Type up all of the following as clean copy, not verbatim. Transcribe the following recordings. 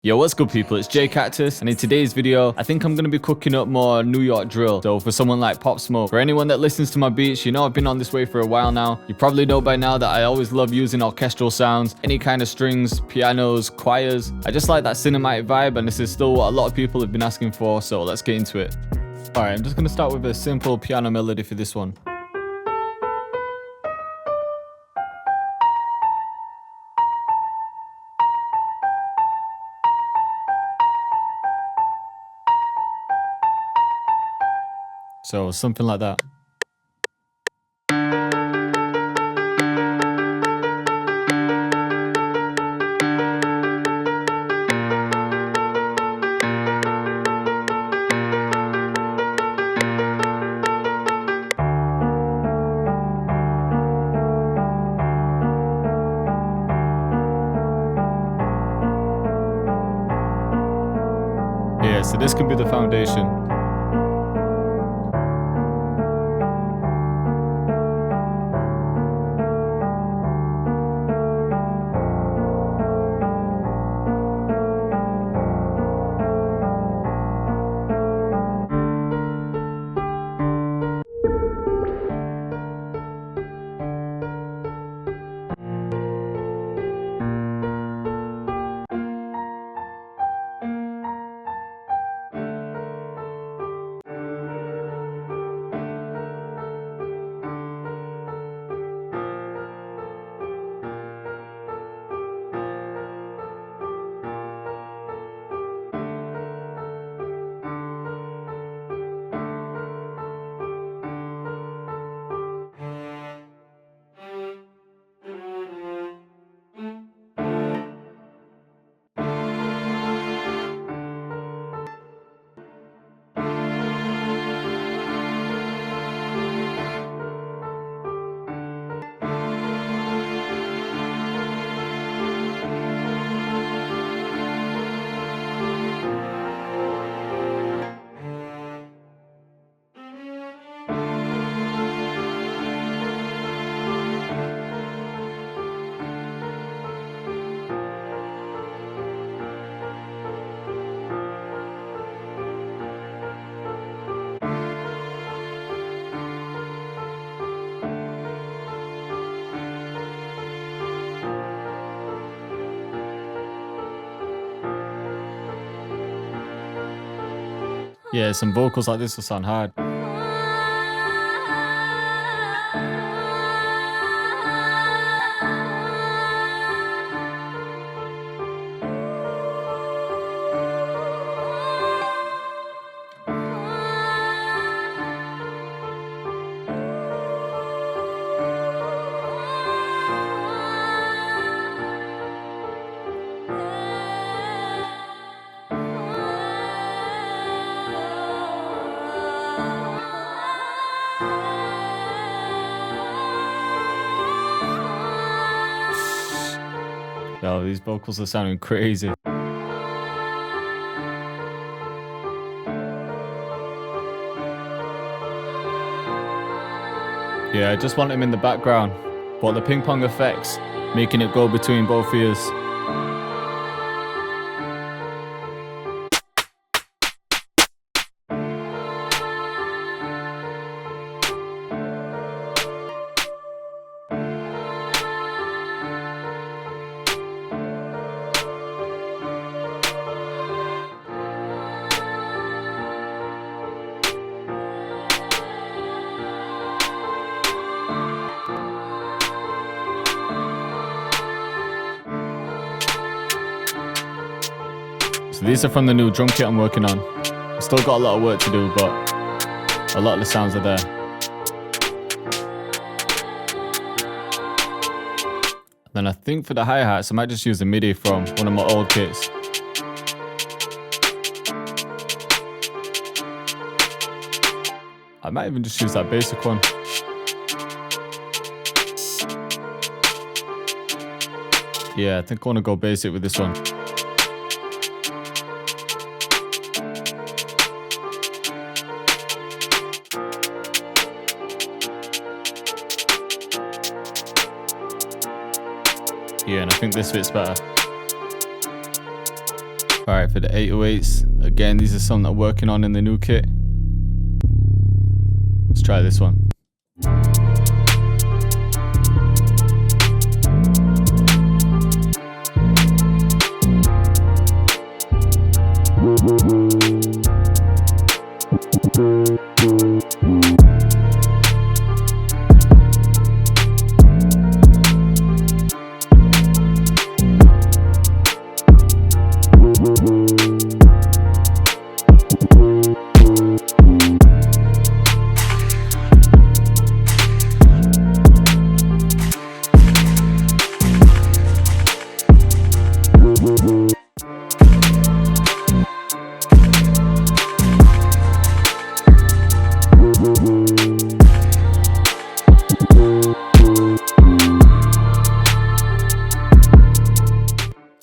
Yo, what's good people, it's Cactus, and in today's video, I think I'm going to be cooking up more New York drill. So for someone like Pop Smoke, for anyone that listens to my beats, you know I've been on this way for a while now. You probably know by now that I always love using orchestral sounds, any kind of strings, pianos, choirs. I just like that cinematic vibe, and this is still what a lot of people have been asking for, so let's get into it. Alright, I'm just going to start with a simple piano melody for this one. So something like that. Yeah, so this can be the foundation. Yeah, some vocals like this will sound hard. Yo, these vocals are sounding crazy. Yeah, I just want him in the background, but the ping pong effects, making it go between both ears. So these are from the new drum kit I'm working on. I've still got a lot of work to do, but a lot of the sounds are there. Then I think for the hi-hats, I might just use a MIDI from one of my old kits. I might even just use that basic one. Yeah, I think I want to go basic with this one. Yeah, and I think this fits better. Alright, for the 808s, again, these are something I'm working on in the new kit. Let's try this one.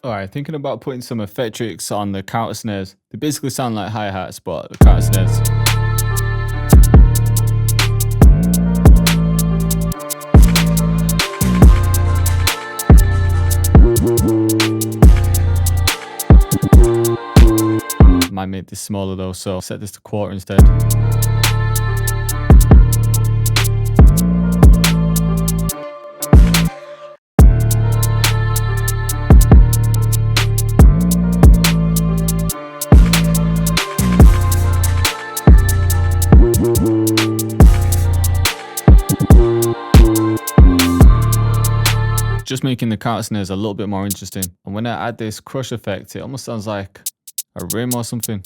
Alright, thinking about putting some effectrics on the counter snares. They basically sound like hi-hats, but the counter snares. Might make this smaller though, so I'll set this to 1/4 instead. Just making the counter snares a little bit more interesting. And when I add this crush effect, it almost sounds like a rim or something.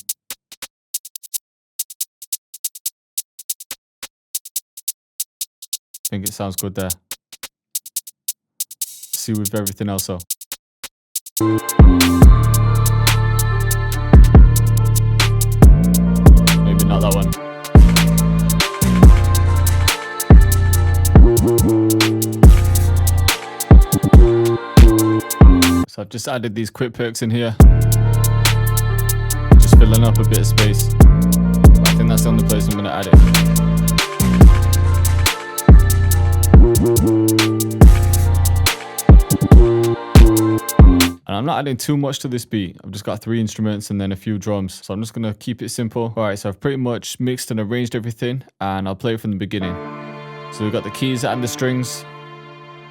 I think it sounds good there. See with everything else though. Maybe not that one. So I've just added these quick perks in here. Just filling up a bit of space. But I think that's the only place I'm going to add it. And I'm not adding too much to this beat. I've just got 3 instruments and then a few drums. So I'm just going to keep it simple. Alright, so I've pretty much mixed and arranged everything. And I'll play it from the beginning. So we've got the keys and the strings.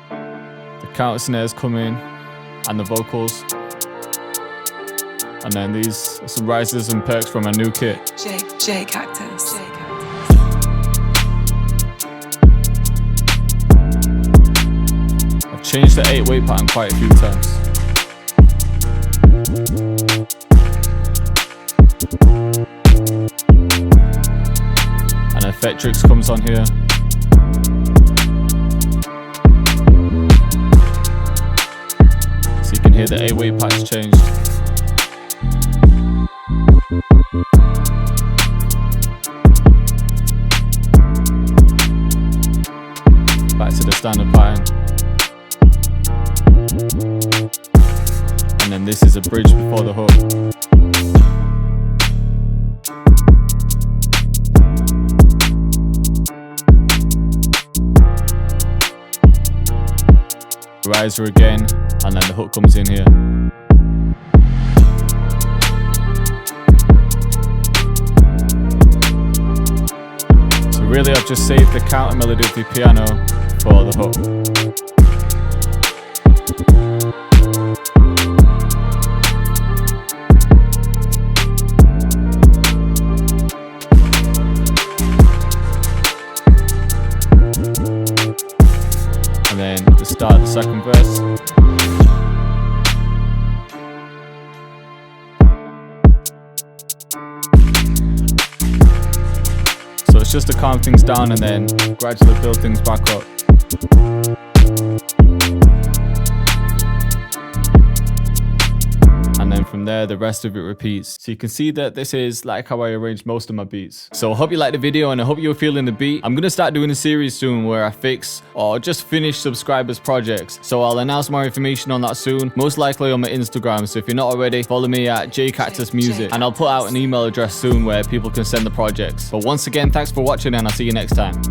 The counter snares come in. And the vocals. And then these are some rises and perks from a new kit. Cactus. I've changed the 8-way pattern quite a few times. And effectrix comes on here. So you can hear the 8-way patch changed. Back to the standard pattern. And then this is a bridge before the hook. Riser again, and then the hook comes in here. So really I've just saved the counter melody of the piano for the hook. And then the start of the second verse. So it's just to calm things down and then gradually build things back up. And then from there, the rest of it repeats. So you can see that this is like how I arrange most of my beats. So I hope you liked the video and I hope you were feeling the beat. I'm going to start doing a series soon where I fix or just finish subscribers' projects. So I'll announce more information on that soon, most likely on my Instagram. So if you're not already, follow me at jcactusmusic. And I'll put out an email address soon where people can send the projects. But once again, thanks for watching and I'll see you next time.